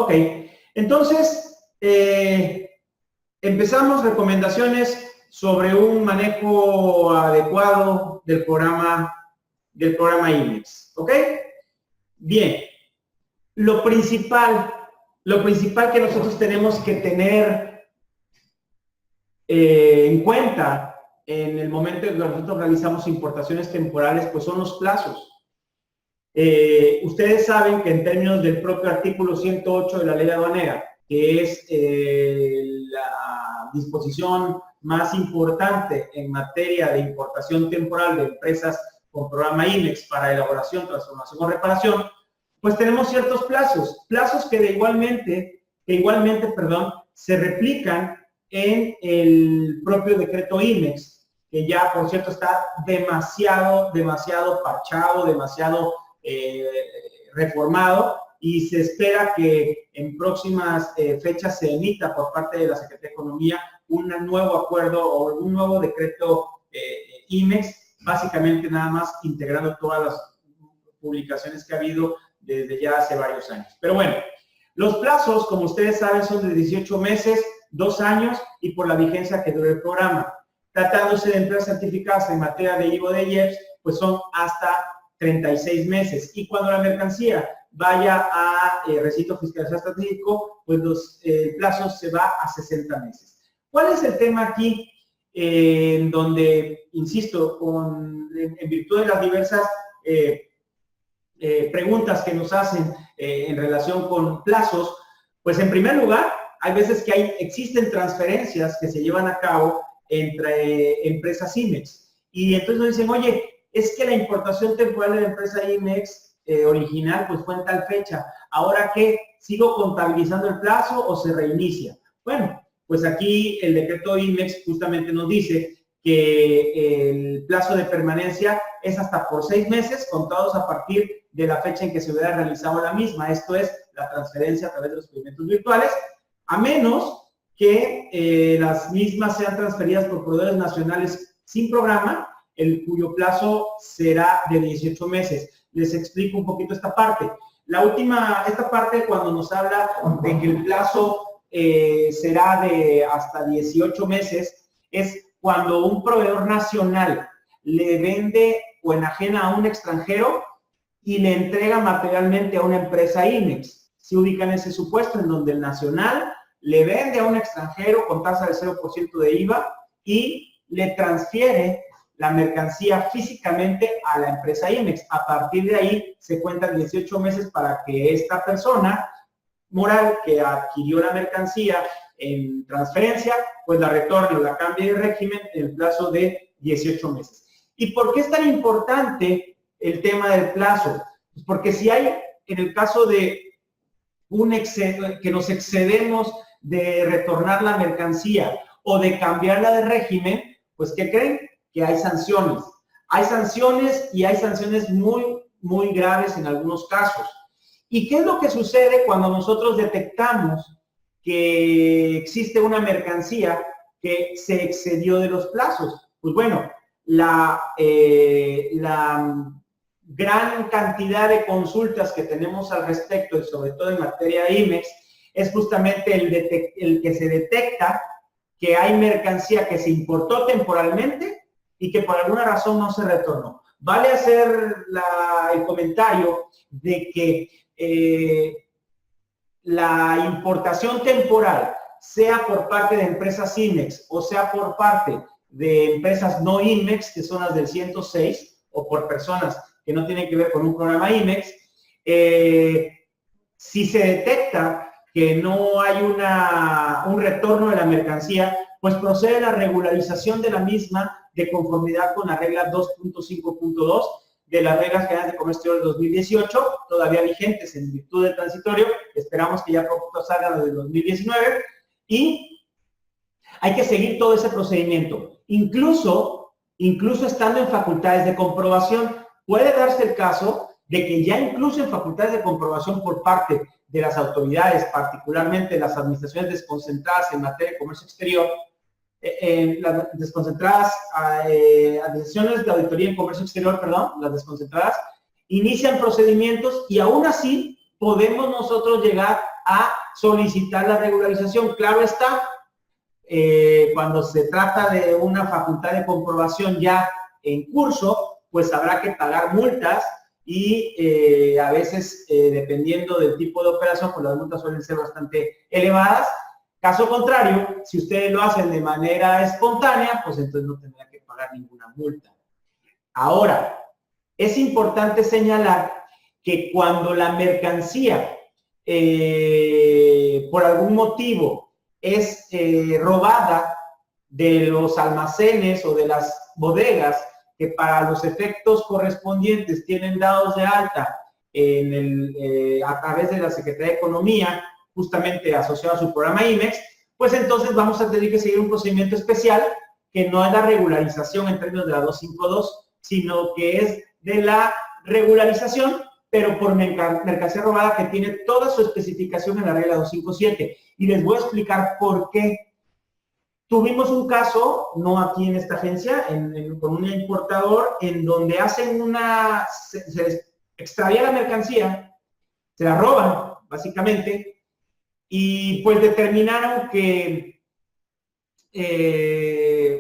Ok, entonces, empezamos recomendaciones sobre un manejo adecuado del programa IMEX, ¿ok? Bien, lo principal que nosotros tenemos que tener en cuenta en el momento en que nosotros realizamos importaciones temporales, pues son los plazos. Ustedes saben que en términos del propio artículo 108 de la ley aduanera, que es la disposición más importante en materia de importación temporal de empresas con programa IMEX para elaboración, transformación o reparación, pues tenemos ciertos plazos que igualmente, se replican en el propio decreto IMEX, que ya, por cierto, está demasiado parchado, demasiado reformado, y se espera que en próximas fechas se emita por parte de la Secretaría de Economía un nuevo acuerdo o un nuevo decreto IMEX, básicamente nada más integrando todas las publicaciones que ha habido desde ya hace varios años. Pero bueno, los plazos, como ustedes saben, son de 18 meses, 2 años y por la vigencia que dure el programa. Tratándose de empresas certificadas en materia de IVA de IEPS, pues son hasta 36 meses. Y cuando la mercancía vaya a recinto fiscalizado estratégico, pues el plazo se va a 60 meses. ¿Cuál es el tema aquí? En donde, insisto, en virtud de las diversas preguntas que nos hacen en relación con plazos, pues en primer lugar, hay veces que existen transferencias que se llevan a cabo entre empresas IMEX. Y entonces nos dicen, oye, es que la importación temporal de la empresa IMEX original pues fue en tal fecha. ¿Ahora qué? ¿Sigo contabilizando el plazo o se reinicia? Bueno, pues aquí el decreto IMEX justamente nos dice que el plazo de permanencia es hasta por 6 meses contados a partir de la fecha en que se hubiera realizado la misma. Esto es la transferencia a través de los procedimientos virtuales, a menos que las mismas sean transferidas por proveedores nacionales sin programa, cuyo plazo será de 18 meses. Les explico un poquito esta parte. Esta parte cuando nos habla de que el plazo será de hasta 18 meses, es cuando un proveedor nacional le vende o enajena a un extranjero y le entrega materialmente a una empresa IMEX. Se ubica en ese supuesto en donde el nacional le vende a un extranjero con tasa de 0% de IVA y le transfiere la mercancía físicamente a la empresa IMEX. A partir de ahí se cuentan 18 meses para que esta persona moral que adquirió la mercancía en transferencia, pues la retorne o la cambie de régimen en el plazo de 18 meses. ¿Y por qué es tan importante el tema del plazo? Pues porque si hay, en el caso de que nos excedemos de retornar la mercancía o de cambiarla de régimen, pues ¿qué creen? Que hay sanciones. Hay sanciones y hay sanciones muy, muy graves en algunos casos. ¿Y qué es lo que sucede cuando nosotros detectamos que existe una mercancía que se excedió de los plazos? Pues bueno, la gran cantidad de consultas que tenemos al respecto, y sobre todo en materia de IMEX, es justamente el que se detecta que hay mercancía que se importó temporalmente y que por alguna razón no se retornó. Vale hacer el comentario de que la importación temporal, sea por parte de empresas IMEX o sea por parte de empresas no IMEX, que son las del 106, o por personas que no tienen que ver con un programa IMEX, si se detecta que no hay un retorno de la mercancía, pues procede la regularización de la misma de conformidad con la regla 2.5.2 de las reglas generales de comercio del 2018, todavía vigentes en virtud del transitorio, esperamos que ya pronto salgan las del 2019, y hay que seguir todo ese procedimiento. Incluso estando en facultades de comprobación, puede darse el caso de que ya incluso en facultades de comprobación por parte de las autoridades, particularmente las administraciones desconcentradas en materia de comercio exterior, las desconcentradas, administraciones de auditoría en comercio exterior, perdón, las desconcentradas, inician procedimientos y aún así podemos nosotros llegar a solicitar la regularización. Claro está, cuando se trata de una facultad de comprobación ya en curso, pues habrá que pagar multas y a veces, dependiendo del tipo de operación, pues las multas suelen ser bastante elevadas. Caso contrario, si ustedes lo hacen de manera espontánea, pues entonces no tendrán que pagar ninguna multa. Ahora, es importante señalar que cuando la mercancía, por algún motivo, es robada de los almacenes o de las bodegas que para los efectos correspondientes tienen dados de alta a través de la Secretaría de Economía, justamente asociado a su programa IMEX, pues entonces vamos a tener que seguir un procedimiento especial que no es la regularización en términos de la 252, sino que es de la regularización, pero por mercancía robada que tiene toda su especificación en la regla 257. Y les voy a explicar por qué. Tuvimos un caso, no aquí en esta agencia, con un importador, en donde hacen se les extravía la mercancía, se la roban, básicamente, y pues determinaron que,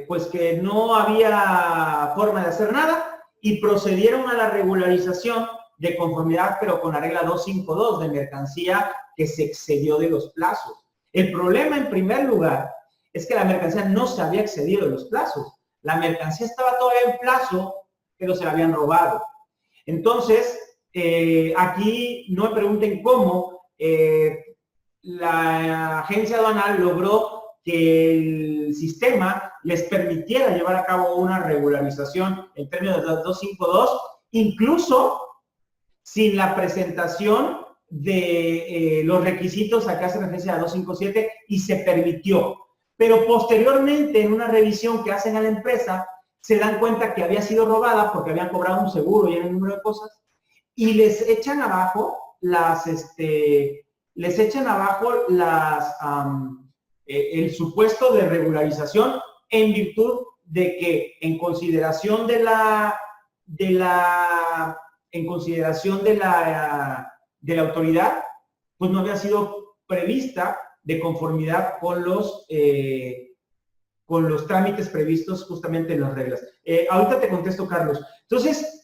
pues que no había forma de hacer nada y procedieron a la regularización de conformidad, pero con la regla 252 de mercancía que se excedió de los plazos. El problema, en primer lugar, es que la mercancía no se había excedido de los plazos. La mercancía estaba todavía en plazo, pero se la habían robado. Entonces, aquí no me pregunten cómo la agencia aduanal logró que el sistema les permitiera llevar a cabo una regularización en términos de 252, incluso sin la presentación de los requisitos a que hace referencia a 257, y se permitió. Pero posteriormente, en una revisión que hacen a la empresa, se dan cuenta que había sido robada porque habían cobrado un seguro y en el número de cosas, y les echan abajo el supuesto de regularización en virtud de que en consideración de la autoridad, pues no había sido prevista de conformidad con los trámites previstos justamente en las reglas. Ahorita te contesto, Carlos. Entonces,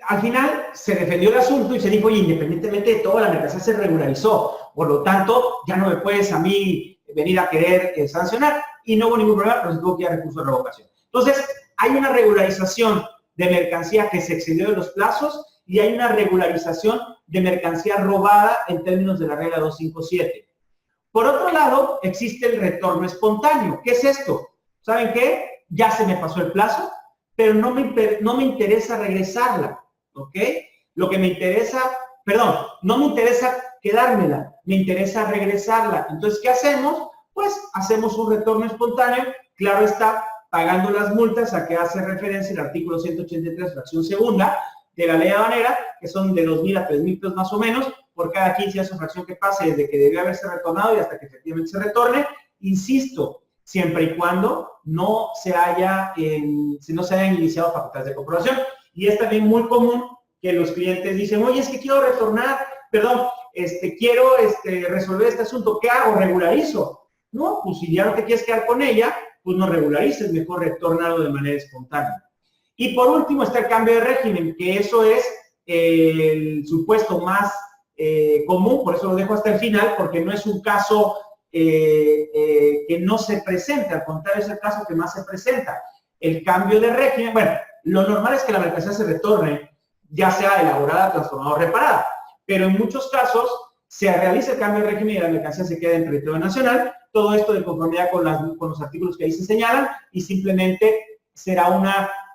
al final se defendió el asunto y se dijo, oye, independientemente de todo, la mercancía se regularizó. Por lo tanto, ya no me puedes a mí venir a querer sancionar. Y no hubo ningún problema, pero se tuvo que ir a recurso de revocación. Entonces, hay una regularización de mercancía que se excedió de los plazos y hay una regularización de mercancía robada en términos de la regla 257. Por otro lado, existe el retorno espontáneo. ¿Qué es esto? ¿Saben qué? Ya se me pasó el plazo, pero no me interesa regresarla, ¿ok? Lo que me interesa, no me interesa quedármela, me interesa regresarla. Entonces, ¿qué hacemos? Pues hacemos un retorno espontáneo, claro está, pagando las multas a que hace referencia el artículo 183, fracción segunda, de la ley aduanera, que son de 2,000 a 3,000 pesos más o menos, por cada 15 días o fracción que pase desde que debió haberse retornado y hasta que efectivamente se retorne. Insisto, siempre y cuando no se hayan iniciado facultades de comprobación. Y es también muy común que los clientes dicen, oye, es que quiero retornar, quiero resolver este asunto, ¿qué hago? ¿Regularizo? No, pues si ya no te quieres quedar con ella, pues no regularices, mejor retórnalo de manera espontánea. Y por último está el cambio de régimen, que eso es el supuesto más común, por eso lo dejo hasta el final, porque no es un caso que no se presenta, al contrario, es el caso que más se presenta. El cambio de régimen, bueno, lo normal es que la mercancía se retorne, ya sea elaborada, transformada o reparada, pero en muchos casos se realiza el cambio de régimen y la mercancía se queda en territorio nacional, todo esto de conformidad con los artículos que ahí se señalan, y simplemente será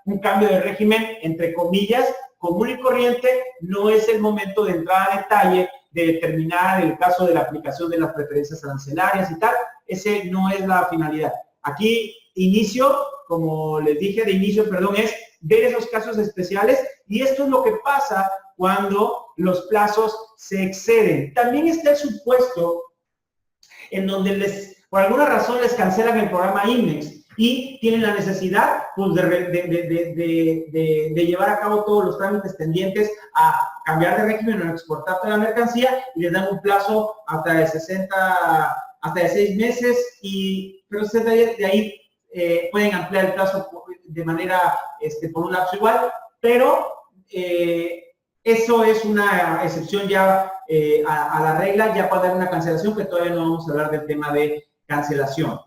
un cambio de régimen, entre comillas, común y corriente. No es el momento de entrar a detalle de determinar el caso de la aplicación de las preferencias arancelarias y tal. Ese no es la finalidad. Aquí como les dije es ver esos casos especiales, y esto es lo que pasa cuando los plazos se exceden. También está el supuesto en donde por alguna razón les cancelan el programa IMEX y tienen la necesidad pues, de llevar a cabo todos los trámites tendientes a cambiar de régimen o exportar toda la mercancía y les dan un plazo hasta de 6 meses, pero de ahí pueden ampliar el plazo de manera, por un lapso igual, pero eso es una excepción ya a la regla, ya para dar una cancelación, que todavía no vamos a hablar del tema de cancelación.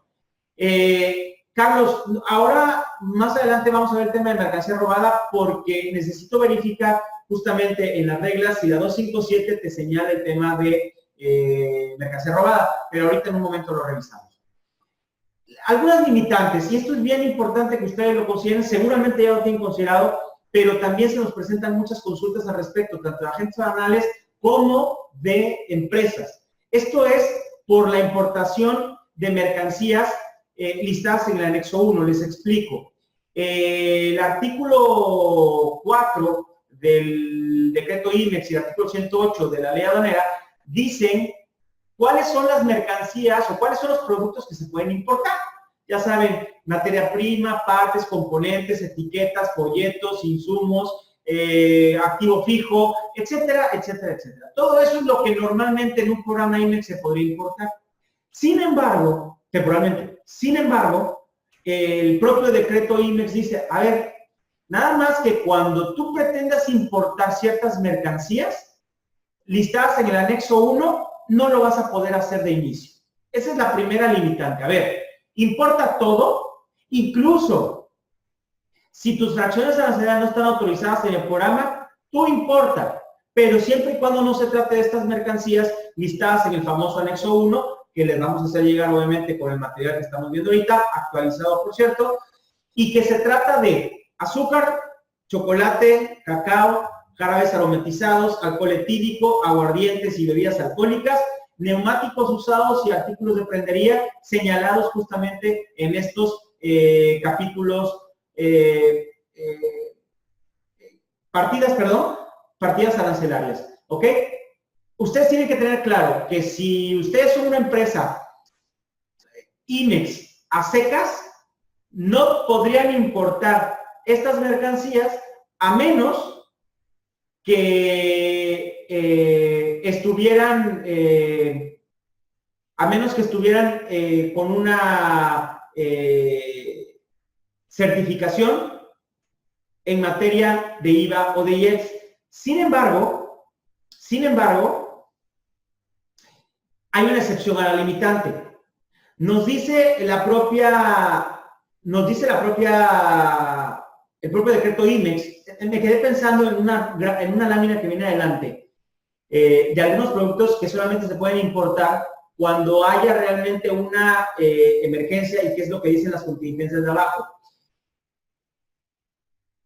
Carlos, ahora más adelante vamos a ver el tema de mercancía robada porque necesito verificar justamente en las reglas si la 257 te señala el tema de mercancía robada, pero ahorita en un momento lo revisamos. Algunas limitantes, y esto es bien importante que ustedes lo consideren, seguramente ya lo tienen considerado, pero también se nos presentan muchas consultas al respecto, tanto de agentes aduanales como de empresas. Esto es por la importación de mercancías listadas en el anexo 1, les explico. El artículo 4 del decreto IMEX y el artículo 108 de la ley aduanera dicen cuáles son las mercancías o cuáles son los productos que se pueden importar. Ya saben, materia prima, partes, componentes, etiquetas, folletos, insumos, activo fijo, etcétera, etcétera, etcétera. Todo eso es lo que normalmente en un programa IMEX se podría importar. Sin embargo, temporalmente, el propio decreto IMEX dice, a ver, nada más que cuando tú pretendas importar ciertas mercancías listadas en el anexo 1, no lo vas a poder hacer de inicio. Esa es la primera limitante. A ver, importa todo, incluso si tus fracciones arancelarias no están autorizadas en el programa, tú importa, pero siempre y cuando no se trate de estas mercancías listadas en el famoso anexo 1, que les vamos a hacer llegar obviamente con el material que estamos viendo ahorita, actualizado por cierto, y que se trata de azúcar, chocolate, cacao, jarabes aromatizados, alcohol etílico, aguardientes y bebidas alcohólicas, neumáticos usados y artículos de prendería señalados justamente en estos capítulos, partidas arancelarias, ¿ok? Ustedes tienen que tener claro que si ustedes son una empresa IMEX a secas, no podrían importar estas mercancías a menos que estuvieran con una certificación en materia de IVA o de IEPS. Sin embargo, hay una excepción a la limitante. Nos dice el propio decreto IMEX. Me quedé pensando en una lámina que viene adelante de algunos productos que solamente se pueden importar cuando haya realmente una emergencia y qué es lo que dicen las contingencias de abajo.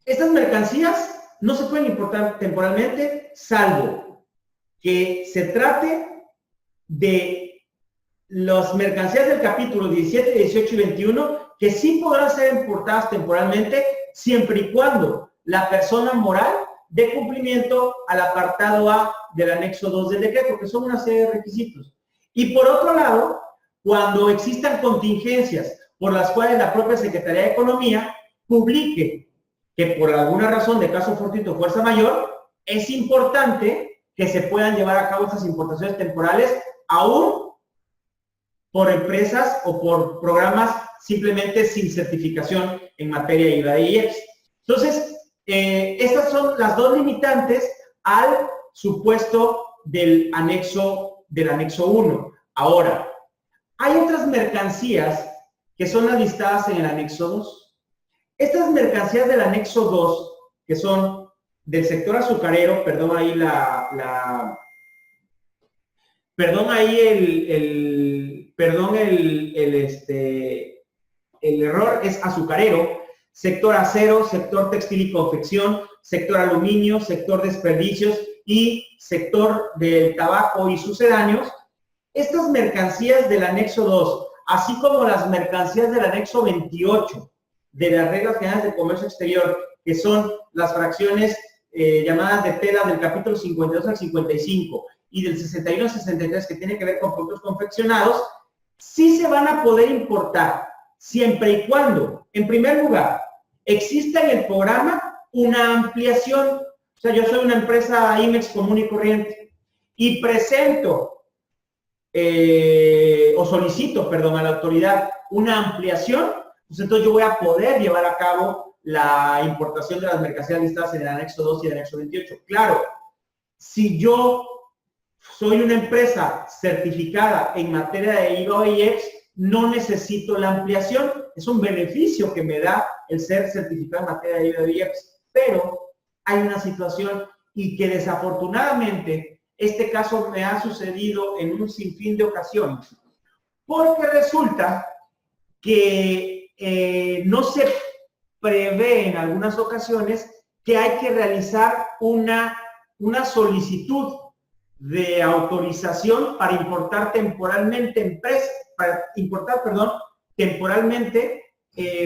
Estas mercancías no se pueden importar temporalmente, salvo que se trate de las mercancías del capítulo 17, 18 y 21, que sí podrán ser importadas temporalmente, siempre y cuando la persona moral dé cumplimiento al apartado A del anexo 2 del decreto, que son una serie de requisitos. Y por otro lado, cuando existan contingencias por las cuales la propia Secretaría de Economía publique que por alguna razón de caso fortuito o fuerza mayor, es importante que se puedan llevar a cabo estas importaciones temporales, aún por empresas o por programas simplemente sin certificación en materia de IVA y IEPS. Entonces, estas son las dos limitantes al supuesto del anexo 1. Ahora, hay otras mercancías que son las listadas en el anexo 2. Estas mercancías del anexo 2, que son del sector azucarero, perdón ahí el error es azucarero, sector acero, sector textil y confección, sector aluminio, sector desperdicios y sector del tabaco y sucedáneos. Estas mercancías del anexo 2, así como las mercancías del anexo 28 de las reglas generales de comercio exterior, que son las fracciones llamadas de tela del capítulo 52 al 55 y del 61 al 63, que tiene que ver con productos confeccionados, sí se van a poder importar siempre y cuando, en primer lugar, exista en el programa una ampliación. O sea, yo soy una empresa IMEX común y corriente y presento o solicito, perdón, a la autoridad una ampliación, pues entonces yo voy a poder llevar a cabo la importación de las mercancías listadas en el anexo 2 y el anexo 28. Claro, si yo soy una empresa certificada en materia de IVA o IEPS, no necesito la ampliación. Es un beneficio que me da el ser certificado en materia de IVA o IEPS, pero hay una situación y que desafortunadamente este caso me ha sucedido en un sinfín de ocasiones, porque resulta que no se prevé en algunas ocasiones que hay que realizar una solicitud de autorización para importar temporalmente temporalmente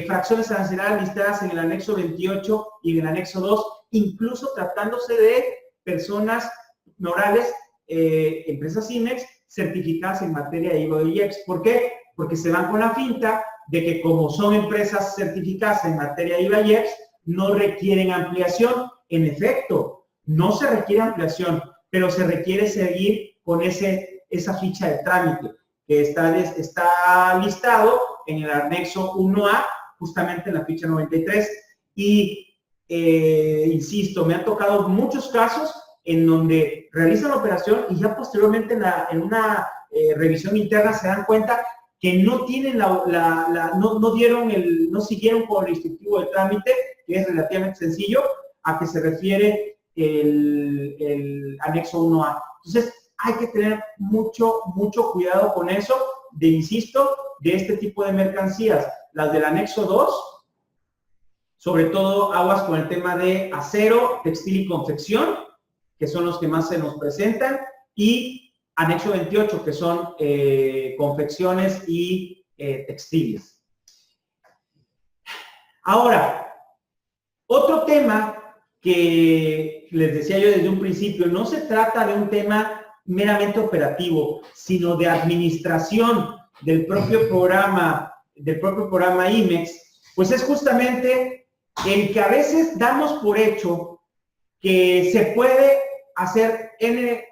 fracciones arancelarias listadas en el anexo 28 y en el anexo 2, incluso tratándose de personas morales, empresas IMEX certificadas en materia de IVA y IEPS. ¿Por qué? Porque se van con la finta de que como son empresas certificadas en materia de IVA y IEPS, no requieren ampliación. En efecto, no se requiere ampliación, pero se requiere seguir con esa ficha de trámite que está listado en el anexo 1A, justamente en la ficha 93. Y, insisto, me han tocado muchos casos en donde realizan la operación y ya posteriormente en una revisión interna se dan cuenta que no tienen no siguieron con el instructivo de trámite, que es relativamente sencillo, a que se refiere el anexo 1A. Entonces, hay que tener mucho cuidado con eso, insisto, de este tipo de mercancías. Las del anexo 2, sobre todo aguas con el tema de acero, textil y confección, que son los que más se nos presentan, y anexo 28, que son confecciones y textiles. Ahora, otro tema que les decía yo desde un principio, no se trata de un tema meramente operativo, sino de administración del propio programa IMEX, pues es justamente el que a veces damos por hecho que se puede hacer N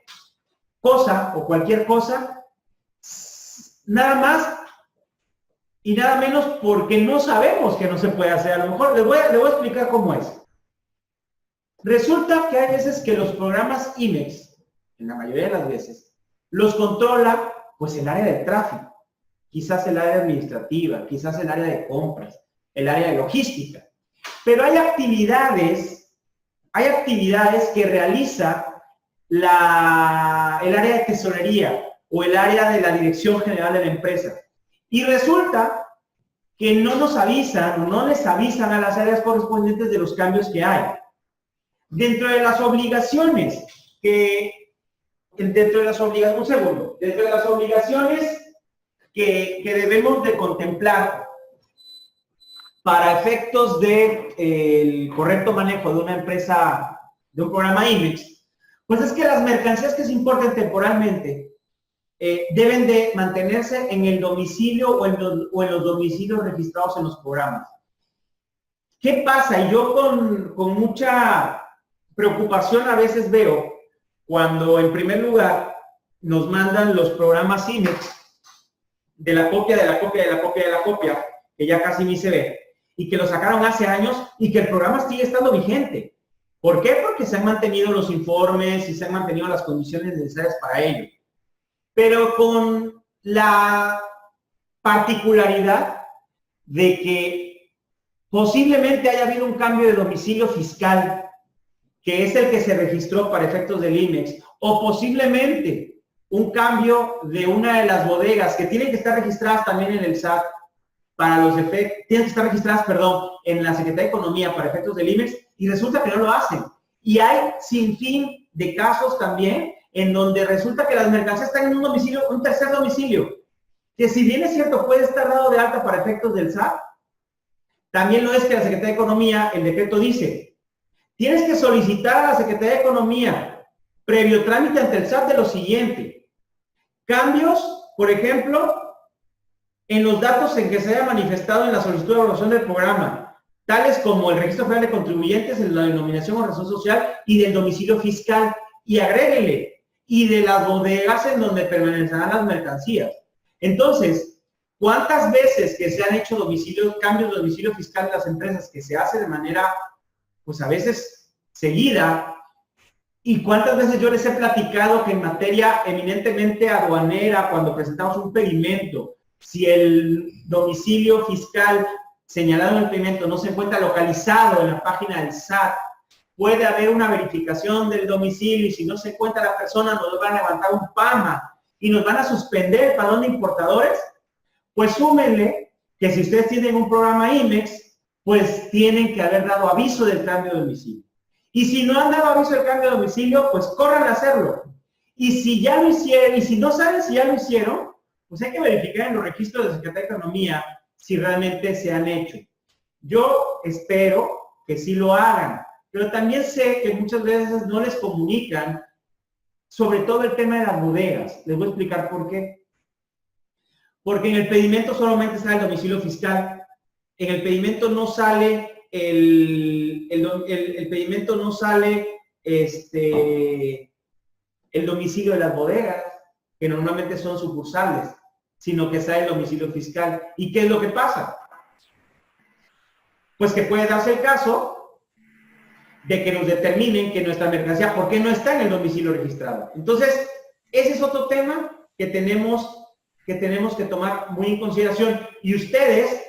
cosa o cualquier cosa, nada más y nada menos porque no sabemos que no se puede hacer. A lo mejor les voy a explicar cómo es. Resulta que hay veces que los programas IMEX, en la mayoría de las veces, los controla pues el área de tráfico, quizás el área administrativa, quizás el área de compras, el área de logística. Pero hay actividades que realiza el área de tesorería o el área de la dirección general de la empresa. Y resulta que no nos avisan o no les avisan a las áreas correspondientes de los cambios que hay. Dentro de las obligaciones que debemos de contemplar para efectos del correcto manejo de una empresa, de un programa IMEX, pues es que las mercancías que se importen temporalmente deben de mantenerse en el domicilio o en los domicilios registrados en los programas. ¿Qué pasa? Y yo con mucha preocupación a veces veo cuando en primer lugar nos mandan los programas IMEX de la copia, que ya casi ni se ve, y que lo sacaron hace años y que el programa sigue estando vigente. ¿Por qué? Porque se han mantenido los informes y se han mantenido las condiciones necesarias para ello. Pero con la particularidad de que posiblemente haya habido un cambio de domicilio fiscal, que es el que se registró para efectos del IMEX, o posiblemente un cambio de una de las bodegas que tienen que estar registradas también en el SAT para los efectos, tienen que estar registradas, perdón, en la Secretaría de Economía para efectos del IMEX, y resulta que no lo hacen. Y hay sinfín de casos también en donde resulta que las mercancías están en un domicilio, un tercer domicilio, que si bien es cierto puede estar dado de alta para efectos del SAT, también lo es que la Secretaría de Economía, el decreto dice, tienes que solicitar a la Secretaría de Economía, previo trámite ante el SAT, de lo siguiente: cambios, por ejemplo, en los datos en que se haya manifestado en la solicitud de evaluación del programa, tales como el registro federal de contribuyentes, la denominación o razón social y del domicilio fiscal, y agréguele, y de las bodegas en donde permanecerán las mercancías. Entonces, ¿cuántas veces que se han hecho cambios de domicilio fiscal en las empresas que se hace de manera, pues a veces seguida? ¿Y cuántas veces yo les he platicado que en materia eminentemente aduanera, cuando presentamos un pedimento, si el domicilio fiscal señalado en el pedimento no se encuentra localizado en la página del SAT, puede haber una verificación del domicilio y si no se encuentra la persona nos van a levantar un PAMA y nos van a suspender el padrón de importadores? Pues súmenle que si ustedes tienen un programa IMEX, pues tienen que haber dado aviso del cambio de domicilio. Y si no han dado aviso del cambio de domicilio, pues corran a hacerlo. Y si ya lo hicieron, y si no saben si ya lo hicieron, pues hay que verificar en los registros de Secretaría de Economía si realmente se han hecho. Yo espero que sí lo hagan, pero también sé que muchas veces no les comunican, sobre todo el tema de las bodegas. Les voy a explicar por qué. Porque en el pedimento solamente sale el domicilio fiscal. En el pedimento no sale el pedimento no sale el domicilio de las bodegas, que normalmente son sucursales, sino que sale el domicilio fiscal. ¿Y qué es lo que pasa? Pues que puede darse el caso de que nos determinen que nuestra mercancía, ¿por qué no está en el domicilio registrado? Entonces, ese es otro tema que tenemos que tomar muy en consideración. Y ustedes,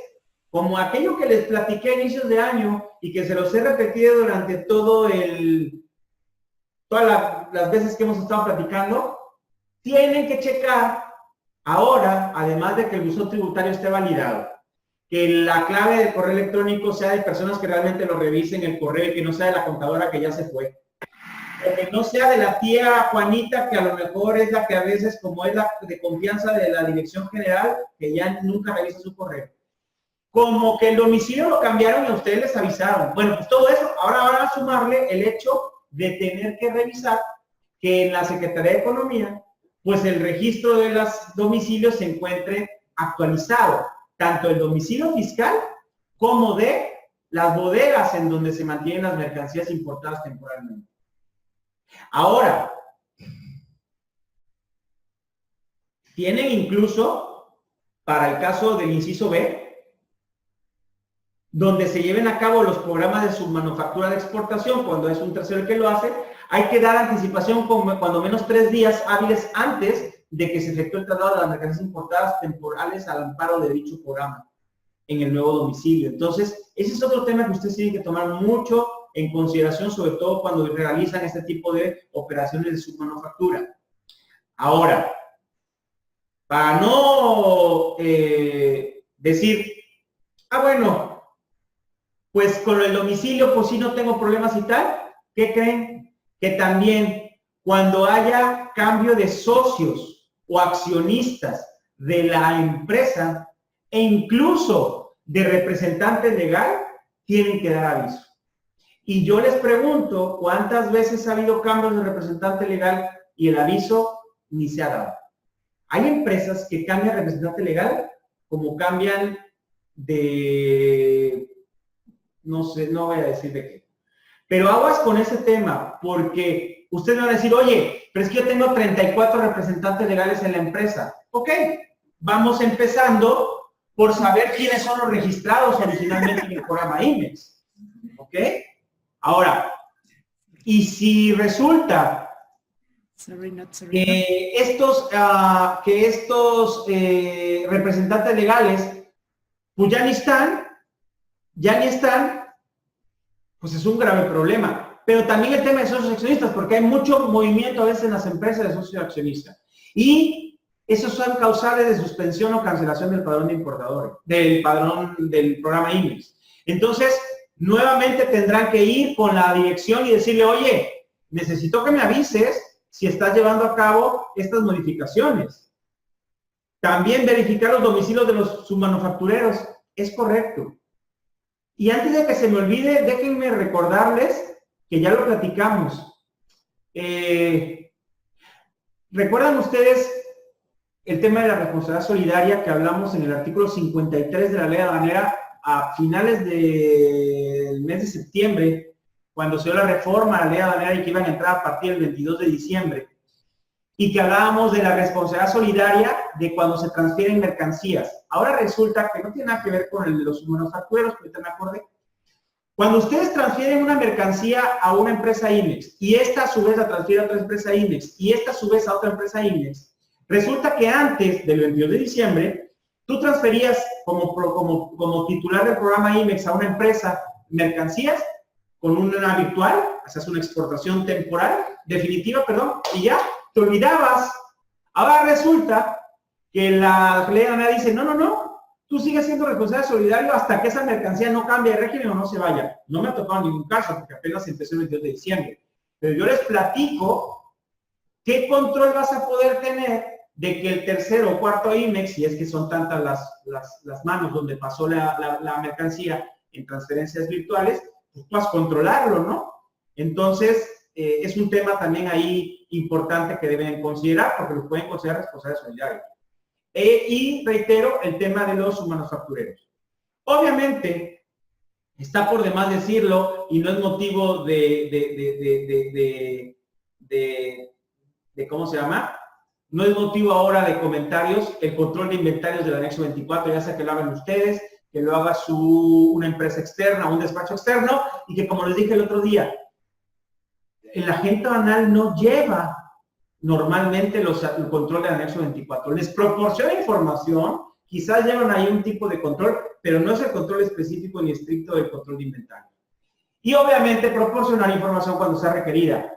como aquello que les platiqué a inicios de año y que se los he repetido durante todas las veces que hemos estado platicando, tienen que checar ahora, además de que el buzón tributario esté validado, que la clave del correo electrónico sea de personas que realmente lo revisen el correo y que no sea de la contadora que ya se fue. O que no sea de la tía Juanita, que a lo mejor es la que a veces, como es la de confianza de la dirección general, que ya nunca revisa su correo. Como que el domicilio lo cambiaron y a ustedes les avisaron. Bueno, pues todo eso, ahora van a sumarle el hecho de tener que revisar que en la Secretaría de Economía, pues el registro de los domicilios se encuentre actualizado, tanto el domicilio fiscal como de las bodegas en donde se mantienen las mercancías importadas temporalmente. Ahora, tienen incluso, para el caso del inciso B, donde se lleven a cabo los programas de submanufactura de exportación, cuando es un tercero el que lo hace, hay que dar anticipación cuando menos 3 días hábiles antes de que se efectúe el traslado de las mercancías importadas temporales al amparo de dicho programa en el nuevo domicilio. Entonces, ese es otro tema que ustedes tienen que tomar mucho en consideración, sobre todo cuando realizan este tipo de operaciones de submanufactura. Ahora, para no decir, bueno, pues con el domicilio, pues sí no tengo problemas y tal, ¿qué creen? Que también cuando haya cambio de socios o accionistas de la empresa e incluso de representante legal, tienen que dar aviso. Y yo les pregunto, ¿cuántas veces ha habido cambios de representante legal y el aviso ni se ha dado? Hay empresas que cambian de representante legal como cambian de... no sé, no voy a decir de qué. Pero aguas con ese tema, porque ustedes van a decir, oye, pero es que yo tengo 34 representantes legales en la empresa. Ok, vamos empezando por saber quiénes son los registrados originalmente en el programa IMEX. Ok, ahora, y si resulta que estos representantes legales, pues ya ni están, pues es un grave problema. Pero también el tema de socios accionistas, porque hay mucho movimiento a veces en las empresas de socios accionistas. Y esos son causales de suspensión o cancelación del padrón de importadores, del programa IMEX. Entonces, nuevamente tendrán que ir con la dirección y decirle, oye, necesito que me avises si estás llevando a cabo estas modificaciones. También verificar los domicilios de los submanufactureros. Es correcto. Y antes de que se me olvide, déjenme recordarles que ya lo platicamos. ¿Recuerdan ustedes el tema de la responsabilidad solidaria que hablamos en el artículo 53 de la ley aduanera a finales del mes de septiembre, cuando se dio la reforma a la ley aduanera y que iban a entrar a partir del 22 de diciembre, y que hablábamos de la responsabilidad solidaria de cuando se transfieren mercancías. Ahora resulta que no tiene nada que ver con los manufactureros, pero ahorita me acordé. Cuando ustedes transfieren una mercancía a una empresa IMEX y esta a su vez la transfiere a otra empresa IMEX y esta a su vez a otra empresa IMEX, resulta que antes del 22 de diciembre, tú transferías como titular del programa IMEX a una empresa mercancías con una virtual, hacías una exportación temporal, definitiva, perdón, y ya te olvidabas. Ahora resulta que la ley dice, no, tú sigues siendo responsable solidario hasta que esa mercancía no cambie de régimen o no se vaya. No me ha tocado ningún caso, porque apenas empezó el 22 de diciembre. Pero yo les platico qué control vas a poder tener de que el tercero o cuarto IMEX, si es que son tantas las manos donde pasó la mercancía en transferencias virtuales, pues puedas controlarlo, ¿no? Entonces, es un tema también ahí importante que deben considerar, porque lo pueden considerar responsable solidario. Y reitero, el tema de los submanufactureros. Obviamente, está por demás decirlo y no es motivo de ¿cómo se llama? No es motivo ahora de comentarios el control de inventarios del anexo 24, ya sea que lo hagan ustedes, que lo haga una empresa externa, un despacho externo, y que como les dije el otro día, el agente aduanal no lleva normalmente el control del anexo 24. Les proporciona información, quizás llevan ahí un tipo de control, pero no es el control específico ni estricto del control de inventario. Y obviamente proporcionar información cuando sea requerida.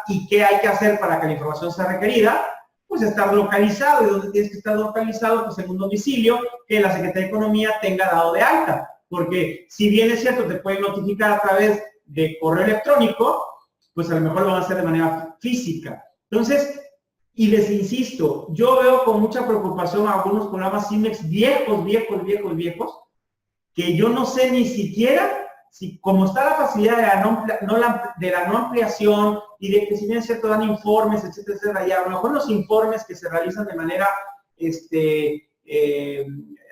¿Y qué hay que hacer para que la información sea requerida? Pues estar localizado. ¿Y dónde tienes que estar localizado? Pues en un domicilio que la Secretaría de Economía tenga dado de alta. Porque si bien es cierto, te pueden notificar a través de correo electrónico, pues a lo mejor lo van a hacer de manera física. Entonces, y les insisto, yo veo con mucha preocupación a algunos programas IMEX viejos, que yo no sé ni siquiera si, como está la facilidad de la no ampliación y de que si bien es cierto dan informes, etcétera, y a lo mejor los informes que se realizan de manera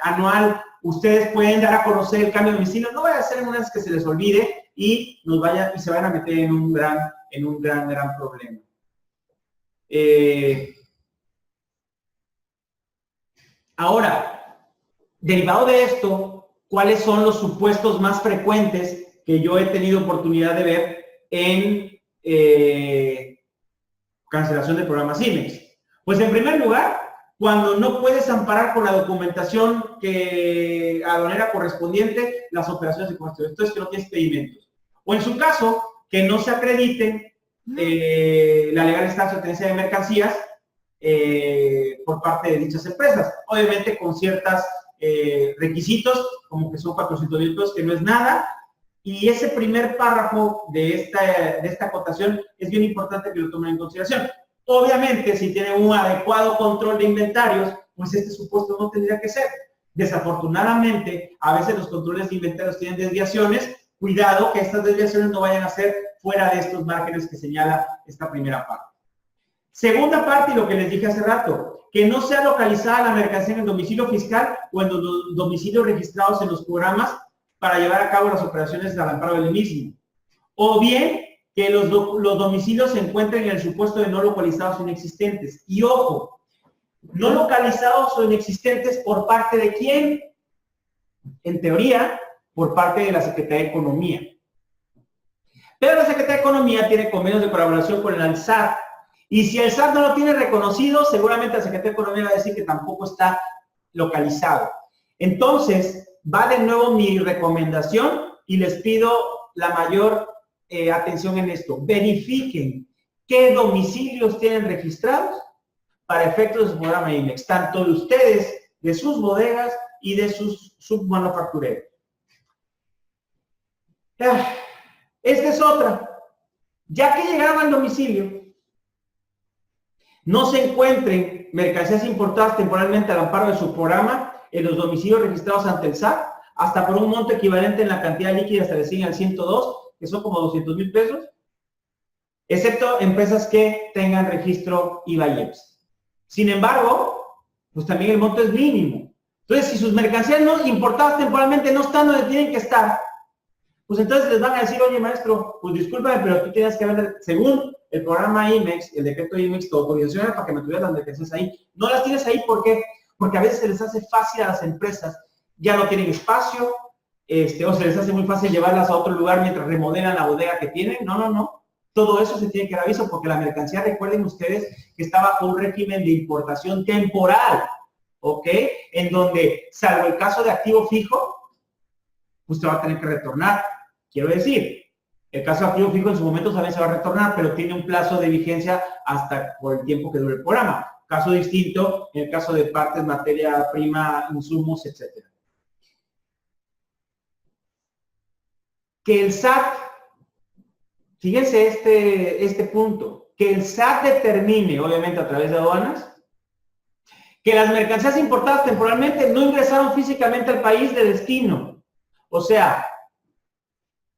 anual, ustedes pueden dar a conocer el cambio de domicilio, no vaya a ser una vez que se les olvide y se vayan a meter en un gran problema. Ahora, derivado de esto, ¿cuáles son los supuestos más frecuentes que yo he tenido oportunidad de ver en cancelación de programas IMEX? Pues en primer lugar, cuando no puedes amparar con la documentación aduanera correspondiente las operaciones de comercio. Esto es que no tienes pedimentos. O en su caso, que no se acredite la legal estancia de tenencia de mercancías por parte de dichas empresas. Obviamente con ciertos requisitos, como que son 400,000 pesos, que no es nada. Y ese primer párrafo de esta acotación es bien importante que lo tomen en consideración. Obviamente, si tienen un adecuado control de inventarios, pues este supuesto no tendría que ser. Desafortunadamente, a veces los controles de inventarios tienen desviaciones. Cuidado que estas desviaciones no vayan a ser fuera de estos márgenes que señala esta primera parte. Segunda parte, y lo que les dije hace rato, que no sea localizada la mercancía en el domicilio fiscal o en los domicilios registrados en los programas para llevar a cabo las operaciones al amparo del mismo. O bien, que los domicilios se encuentren en el supuesto de no localizados o inexistentes. Y ojo, no localizados o inexistentes ¿por parte de quién? En teoría, por parte de la Secretaría de Economía. Pero la Secretaría de Economía tiene convenios de colaboración con el SAT. Y si el SAT no lo tiene reconocido, seguramente la Secretaría de Economía va a decir que tampoco está localizado. Entonces, va de nuevo mi recomendación y les pido la mayor atención en esto. Verifiquen qué domicilios tienen registrados para efectos de su programa IMEX, tanto de ustedes, de sus bodegas y de sus submanufactureros. Esta es otra. Ya que llegaron al domicilio, no se encuentren mercancías importadas temporalmente al amparo de su programa en los domicilios registrados ante el SAT, hasta por un monto equivalente en la cantidad líquida establecida en el 102, que son como 200,000 pesos, excepto empresas que tengan registro IVA y IEPS. Sin embargo, pues también el monto es mínimo. Entonces, si sus mercancías no importadas temporalmente no están donde tienen que estar, pues entonces les van a decir, oye, maestro, pues discúlpame, pero tú tienes que vender, según el programa IMEX, el decreto IMEX, tu autorización era para que me tuvieras las mercancías ahí. No las tienes ahí, ¿por qué? Porque a veces se les hace fácil a las empresas, ya no tienen espacio, o se les hace muy fácil llevarlas a otro lugar mientras remodelan la bodega que tienen. No, no, no. Todo eso se tiene que dar aviso porque la mercancía, recuerden ustedes, que está bajo un régimen de importación temporal, ¿ok? En donde, salvo el caso de activo fijo, usted va a tener que retornar. Quiero decir, el caso de activo fijo en su momento también se va a retornar, pero tiene un plazo de vigencia hasta por el tiempo que dure el programa. Caso distinto en el caso de partes, materia prima, insumos, etc. Que el SAT, fíjense este punto, que el SAT determine, obviamente a través de aduanas, que las mercancías importadas temporalmente no ingresaron físicamente al país de destino. O sea,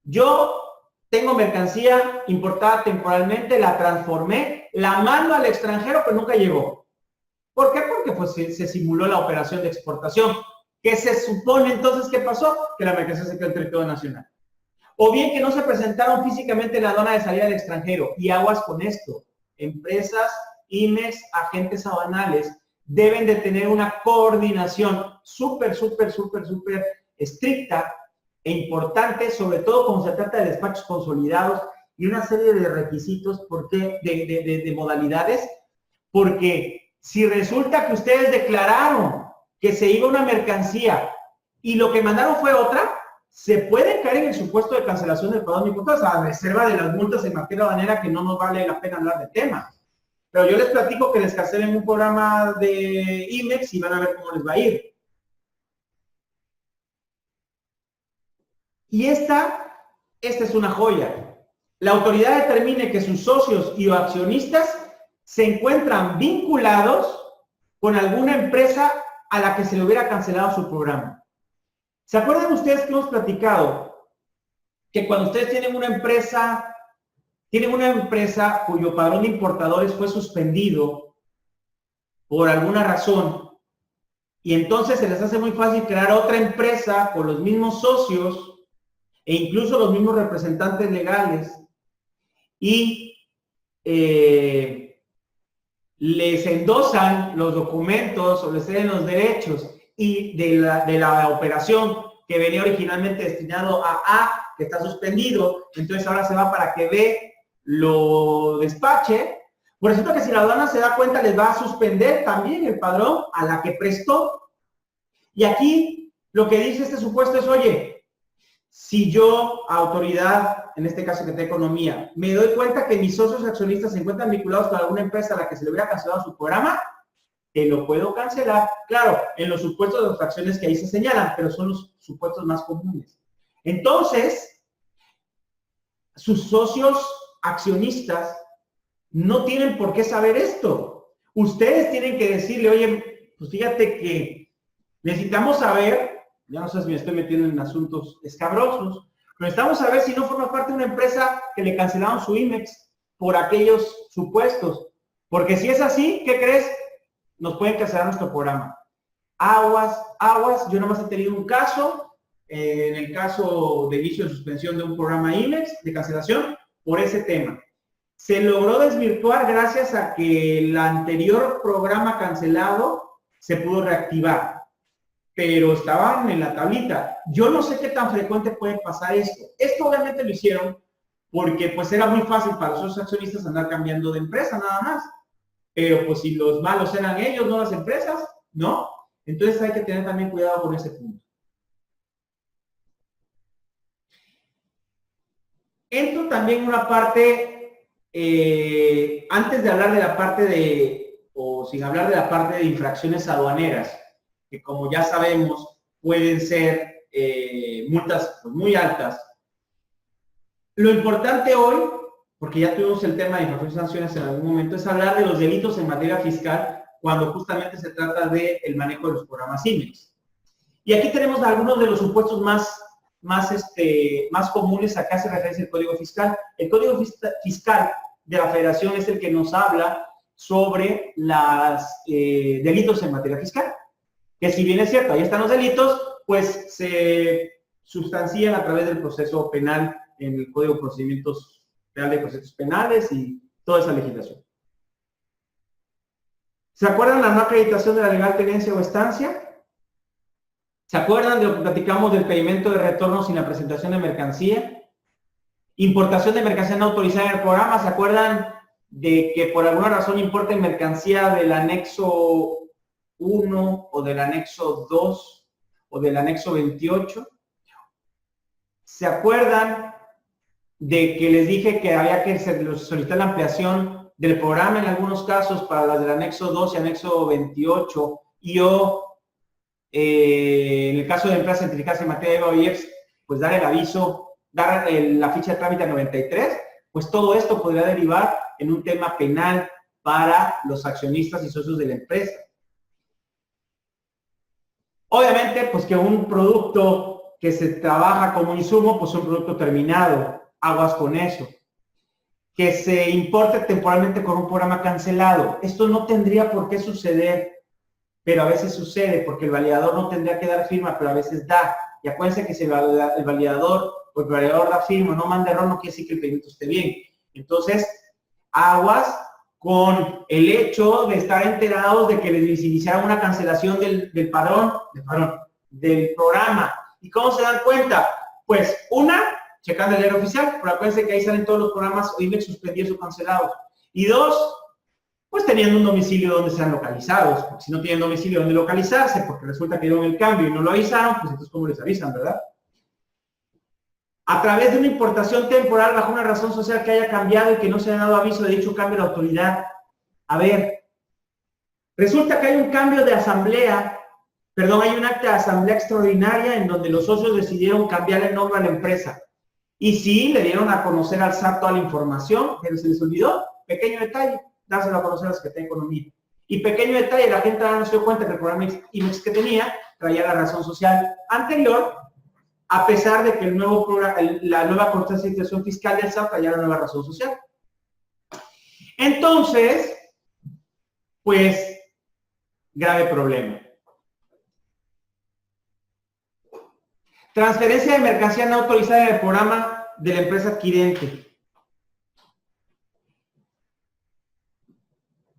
yo tengo mercancía importada temporalmente, la transformé, la mando al extranjero, pero nunca llegó. ¿Por qué? Porque pues se simuló la operación de exportación. ¿Qué se supone entonces que pasó? Que la mercancía se quedó en territorio nacional. O bien que no se presentaron físicamente en la aduana de salida del extranjero. Y aguas con esto. Empresas, IMEX, agentes aduanales deben de tener una coordinación súper estricta e importante, sobre todo cuando se trata de despachos consolidados y una serie de requisitos, de modalidades, porque si resulta que ustedes declararon que se iba una mercancía y lo que mandaron fue otra, se puede caer en el supuesto de cancelación del pago de impuestos a reserva de las multas en materia aduanera, que no nos vale la pena hablar del tema. Pero yo les platico que les cancelen un programa de IMEX y van a ver cómo les va a ir. Y esta es una joya. La autoridad determine que sus socios y accionistas se encuentran vinculados con alguna empresa a la que se le hubiera cancelado su programa. ¿Se acuerdan ustedes que hemos platicado que cuando ustedes tienen una empresa cuyo padrón de importadores fue suspendido por alguna razón, y entonces se les hace muy fácil crear otra empresa con los mismos socios e incluso los mismos representantes legales, y les endosan los documentos o les ceden los derechos y de la operación que venía originalmente destinado a A, que está suspendido, entonces ahora se va para que B lo despache. Por eso que si la aduana se da cuenta, les va a suspender también el padrón a la que prestó. Y aquí lo que dice este supuesto es, oye, si yo, autoridad, en este caso que de economía, me doy cuenta que mis socios accionistas se encuentran vinculados con alguna empresa a la que se le hubiera cancelado su programa, te lo puedo cancelar. Claro, en los supuestos de las fracciones que ahí se señalan, pero son los supuestos más comunes. Entonces, sus socios accionistas no tienen por qué saber esto. Ustedes tienen que decirle, oye, pues fíjate que necesitamos saber, ya no sé si me estoy metiendo en asuntos escabrosos, pero necesitamos saber si no forma parte de una empresa que le cancelaron su IMEX por aquellos supuestos. Porque si es así, ¿qué crees? Nos pueden cancelar nuestro programa. Aguas, yo nomás he tenido un caso, en el caso de inicio de suspensión de un programa IMEX, de cancelación, por ese tema. Se logró desvirtuar gracias a que el anterior programa cancelado se pudo reactivar, pero estaban en la tablita. Yo no sé qué tan frecuente puede pasar esto. Esto obviamente lo hicieron porque pues era muy fácil para los accionistas andar cambiando de empresa nada más. Pero pues si los malos eran ellos, no las empresas, ¿no? Entonces hay que tener también cuidado con ese punto. Entro también una parte, antes de hablar de la parte o sin hablar de la parte de infracciones aduaneras, que como ya sabemos pueden ser multas pues, muy altas. Lo importante hoy, porque ya tuvimos el tema de infracciones y sanciones en algún momento, es hablar de los delitos en materia fiscal cuando justamente se trata del manejo de los programas IMEX. Y aquí tenemos algunos de los supuestos más comunes. Acá se refiere al Código Fiscal. El Código Fiscal de la Federación es el que nos habla sobre los delitos en materia fiscal. Que si bien es cierto, ahí están los delitos, pues se sustancian a través del proceso penal en el Código de Procedimientos Penal de Procesos Penales y toda esa legislación. ¿Se acuerdan la no acreditación de la legal tenencia o estancia? ¿Se acuerdan de lo que platicamos del pedimento de retorno sin la presentación de mercancía? Importación de mercancía no autorizada en el programa. ¿Se acuerdan de que por alguna razón importen mercancía del anexo 1 o del anexo 2 o del anexo 28? ¿Se acuerdan de que les dije que había que solicitar la ampliación del programa en algunos casos para las del anexo 2 y anexo 28 en el caso de empresas certificadas en materia de OIEPS, pues dar el aviso, dar la ficha de trámite 93, pues todo esto podría derivar en un tema penal para los accionistas y socios de la empresa. Obviamente, pues que un producto que se trabaja como insumo, pues un producto terminado, aguas con eso. Que se importe temporalmente con un programa cancelado. Esto no tendría por qué suceder, pero a veces sucede porque el validador no tendría que dar firma, pero a veces da. Y acuérdense que si el validador o el validador da firma, no manda error, no quiere decir que el pedimento esté bien. Entonces, aguas con el hecho de estar enterados de que les iniciaron una cancelación del programa. ¿Y cómo se dan cuenta? Pues, una, checando el diario oficial, pero acuérdense que ahí salen todos los programas OIMEX suspendidos o cancelados. Y dos, pues teniendo un domicilio donde sean localizados, porque si no tienen domicilio donde localizarse, porque resulta que dieron el cambio y no lo avisaron, pues entonces ¿cómo les avisan, verdad? A través de una importación temporal bajo una razón social que haya cambiado y que no se haya dado aviso de dicho cambio de autoridad. A ver, resulta que hay un cambio de asamblea, hay un acta de asamblea extraordinaria en donde los socios decidieron cambiar el nombre a la empresa. Y sí, le dieron a conocer al SAT toda la información, pero se les olvidó, pequeño detalle, dárselo a conocer a la Secretaría de Economía. Y pequeño detalle, la gente no se dio cuenta que el programa IMEX que tenía traía la razón social anterior, a pesar de que el nuevo programa, la nueva constancia de situación fiscal del SAT traía la nueva razón social. Entonces, pues, grave problema. Transferencia de mercancía no autorizada en el programa de la empresa adquirente.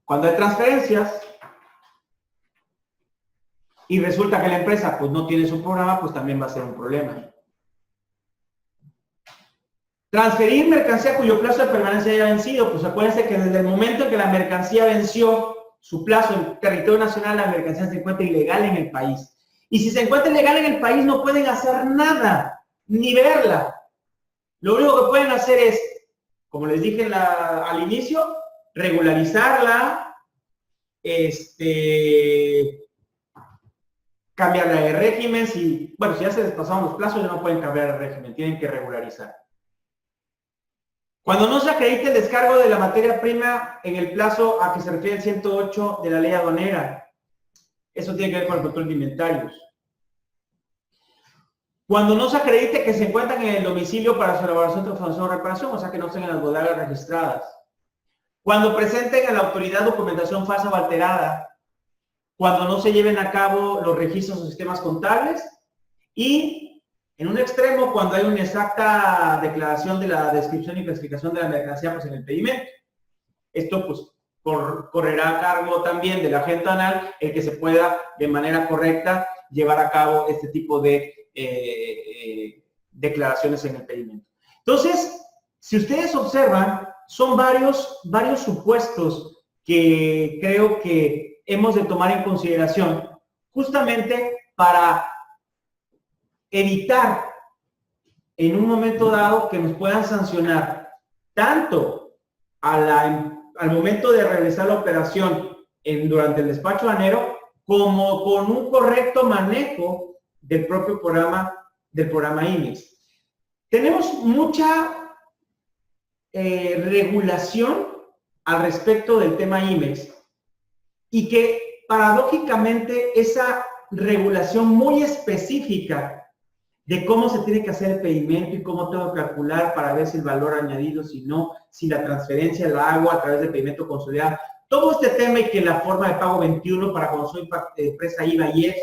Cuando hay transferencias y resulta que la empresa pues no tiene su programa, pues también va a ser un problema. Transferir mercancía cuyo plazo de permanencia haya vencido, pues acuérdense que desde el momento en que la mercancía venció su plazo en territorio nacional, la mercancía se encuentra ilegal en el país. Y si se encuentra ilegal en el país, no pueden hacer nada, ni verla. Lo único que pueden hacer es, como les dije al inicio, regularizarla, cambiarla de régimen. Si ya se les pasaron los plazos, ya no pueden cambiar de régimen, tienen que regularizar. Cuando no se acredite el descargo de la materia prima en el plazo a que se refiere el 108 de la ley aduanera, eso tiene que ver con el control de inventarios. Cuando no se acredite que se encuentran en el domicilio para su elaboración, transformación o reparación, o sea que no estén en las bodegas registradas. Cuando presenten a la autoridad documentación falsa o alterada. Cuando no se lleven a cabo los registros o sistemas contables. Y en un extremo, cuando hay una exacta declaración de la descripción y clasificación de la mercancía pues en el pedimento. Esto pues correrá a cargo también del agente aduanal el que se pueda de manera correcta llevar a cabo este tipo de declaraciones en el pedimento. Entonces, si ustedes observan, son varios supuestos que creo que hemos de tomar en consideración justamente para evitar en un momento dado que nos puedan sancionar tanto al momento de realizar la operación durante el despacho aduanero como con un correcto manejo del propio programa, del programa IMEX. Tenemos mucha regulación al respecto del tema IMEX y que paradójicamente esa regulación muy específica de cómo se tiene que hacer el pedimento y cómo tengo que calcular para ver si el valor añadido, si no, si la transferencia la hago a través del pedimento consolidado. todo este tema y que la forma de pago 21 para cuando soy empresa IVA y IEPS,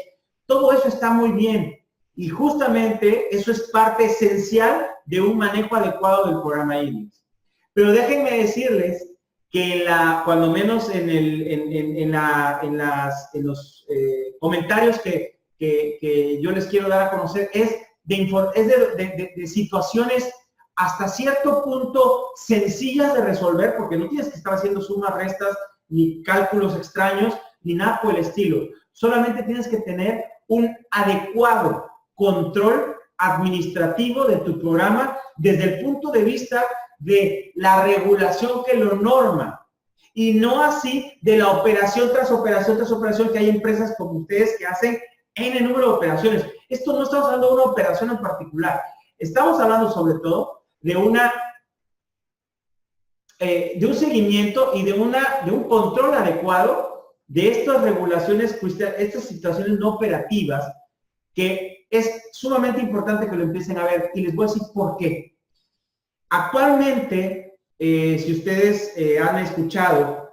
todo eso está muy bien. Y justamente eso es parte esencial de un manejo adecuado del programa IMEX. Pero déjenme decirles que cuando menos en los comentarios que yo les quiero dar a conocer es de situaciones hasta cierto punto sencillas de resolver, porque no tienes que estar haciendo sumas, restas, ni cálculos extraños, ni nada por el estilo. Solamente tienes que tener un adecuado control administrativo de tu programa desde el punto de vista de la regulación que lo norma y no así de la operación tras operación tras operación que hay empresas como ustedes que hacen N número de operaciones. Esto no estamos hablando de una operación en particular, estamos hablando sobre todo de un seguimiento y de un control adecuado de estas regulaciones, estas situaciones no operativas que es sumamente importante que lo empiecen a ver y les voy a decir por qué. Actualmente, si ustedes han escuchado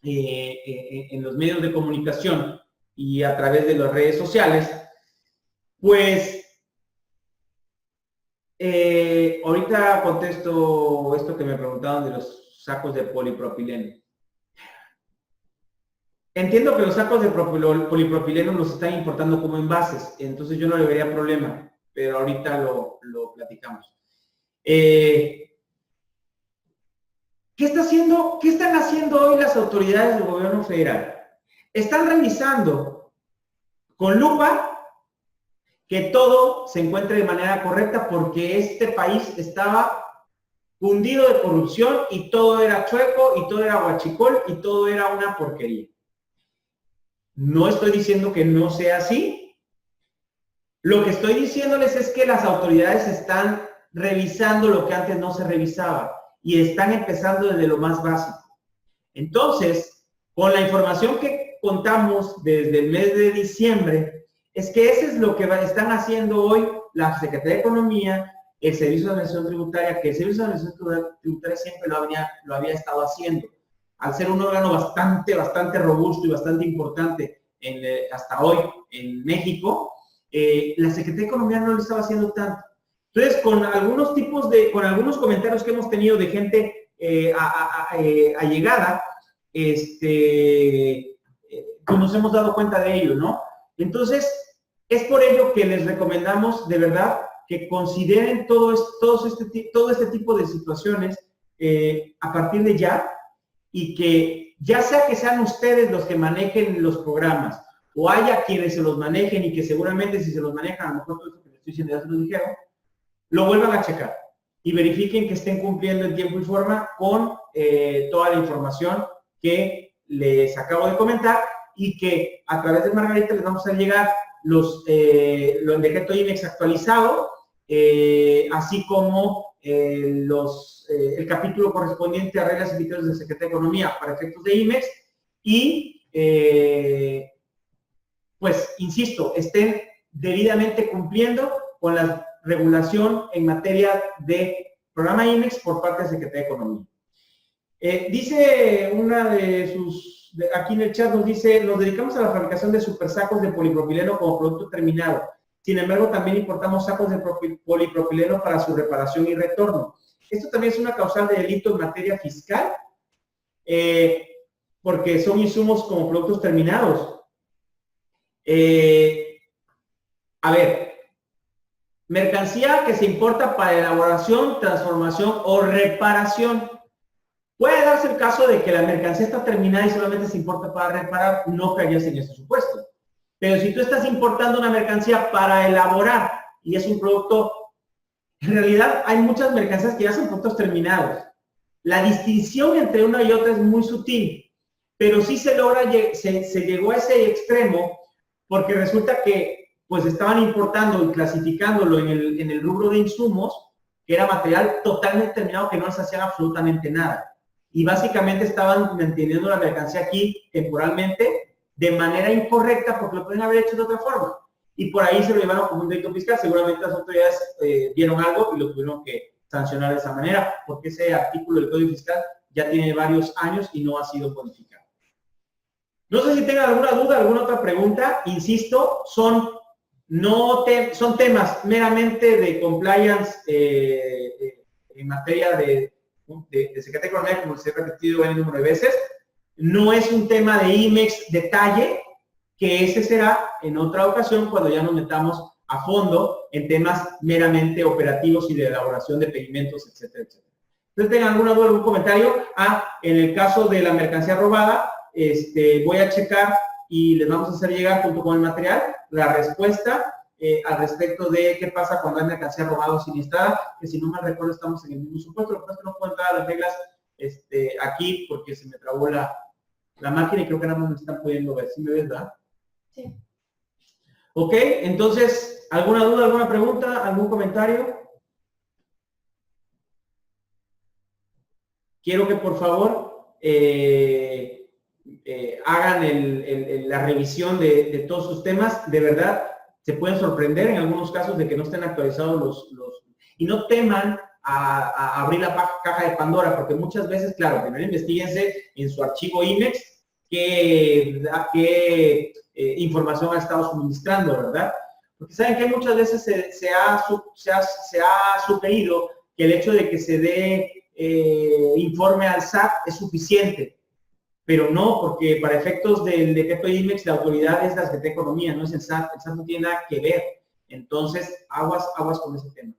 en los medios de comunicación y a través de las redes sociales, pues ahorita contesto esto que me preguntaban de los sacos de polipropileno. Entiendo que los sacos de polipropileno los están importando como envases, entonces yo no le vería problema, pero ahorita lo platicamos. ¿Qué están haciendo hoy las autoridades del gobierno federal? Están revisando con lupa que todo se encuentre de manera correcta porque este país estaba hundido de corrupción y todo era chueco y todo era guachicol y todo era una porquería. No estoy diciendo que no sea así. Lo que estoy diciéndoles es que las autoridades están revisando lo que antes no se revisaba y están empezando desde lo más básico. Entonces, con la información que contamos desde el mes de diciembre, es que eso es lo que están haciendo hoy la Secretaría de Economía, el Servicio de Administración Tributaria, que el Servicio de Administración Tributaria siempre lo había estado haciendo. Al ser un órgano bastante robusto y bastante importante hasta hoy en México, la Secretaría de Economía no lo estaba haciendo tanto. Entonces, con algunos comentarios que hemos tenido de gente allegada, pues nos hemos dado cuenta de ello, ¿no? Entonces, es por ello que les recomendamos de verdad que consideren todo este tipo de situaciones a partir de ya, y que ya sea que sean ustedes los que manejen los programas o haya quienes se los manejen y que seguramente si se los manejan, a lo mejor todo esto que les estoy diciendo ya se los dijeron, lo vuelvan a checar y verifiquen que estén cumpliendo en tiempo y forma con toda la información que les acabo de comentar y que a través de Margarita les vamos a llegar los decreto IMEX actualizado, así como el capítulo correspondiente a reglas y criterios de Secretaría de Economía para efectos de IMEX y, pues, insisto, estén debidamente cumpliendo con la regulación en materia de programa IMEX por parte de Secretaría de Economía. Dice una de aquí en el chat, nos dice, nos dedicamos a la fabricación de supersacos de polipropileno como producto terminado. Sin embargo, también importamos sacos de polipropileno para su reparación y retorno. Esto también es una causal de delito en materia fiscal, porque son insumos como productos terminados. A ver, mercancía que se importa para elaboración, transformación o reparación. Puede darse el caso de que la mercancía está terminada y solamente se importa para reparar, no caerías en ese supuesto. Pero si tú estás importando una mercancía para elaborar y es un producto, en realidad hay muchas mercancías que ya son productos terminados. La distinción entre una y otra es muy sutil, pero sí se llegó a ese extremo porque resulta que pues estaban importando y clasificándolo en el rubro de insumos, que era material totalmente terminado que no les hacían absolutamente nada. Y básicamente estaban manteniendo la mercancía aquí temporalmente de manera incorrecta porque lo pueden haber hecho de otra forma. Y por ahí se lo llevaron como un delito fiscal. Seguramente las autoridades vieron algo y lo tuvieron que sancionar de esa manera, porque ese artículo del Código Fiscal ya tiene varios años y no ha sido modificado. No sé si tengan alguna duda, alguna otra pregunta. Insisto, son temas meramente de compliance en materia de Secretaría de Economía, como les he repetido en el número de veces. No es un tema de IMEX detalle, que ese será en otra ocasión cuando ya nos metamos a fondo en temas meramente operativos y de elaboración de pedimentos, etcétera, etcétera. ¿Ustedes tengan alguna duda, algún comentario? En el caso de la mercancía robada, voy a checar y les vamos a hacer llegar junto con el material la respuesta al respecto de qué pasa cuando hay mercancía robada o siniestrada, que si no mal recuerdo estamos en el mismo supuesto. Lo que pasa es que no puedo entrar a las reglas aquí porque se me trabó la máquina y creo que nada más me están pudiendo ver. ¿Sí me ves, verdad? Sí. Ok, entonces, ¿alguna duda, alguna pregunta, algún comentario? Quiero que por favor hagan la revisión de todos sus temas. De verdad, se pueden sorprender en algunos casos de que no estén actualizados y no teman a abrir la caja de Pandora, porque muchas veces, claro, primero investiguense en su archivo IMEX qué información ha estado suministrando, ¿verdad? Porque saben que muchas veces se ha sugerido que el hecho de que se dé informe al SAT es suficiente, pero no, porque para efectos del decreto de IMEX la autoridad es la Secretaría de Economía, no es el SAT no tiene nada que ver. Entonces, aguas con ese tema.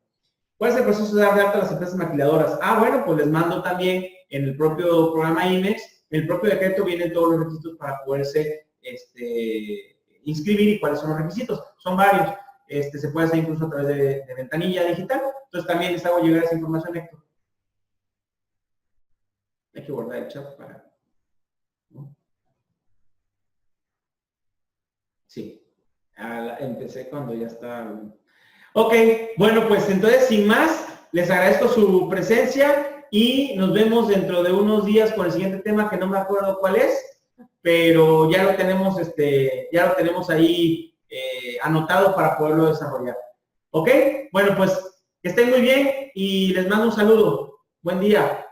¿Cuál es el proceso de dar de alta a las empresas maquiladoras? Bueno, pues les mando también en el propio programa IMEX, en el propio decreto vienen todos los requisitos para poderse inscribir y cuáles son los requisitos. Son varios. Se puede hacer incluso a través de ventanilla digital. Entonces también les hago llegar esa información, Héctor. Hay que guardar el chat para... ¿no? Sí. Empecé cuando ya está... Ok, bueno, pues entonces sin más, les agradezco su presencia y nos vemos dentro de unos días con el siguiente tema que no me acuerdo cuál es, pero ya lo tenemos ahí anotado para poderlo desarrollar. Ok, bueno, pues que estén muy bien y les mando un saludo. Buen día.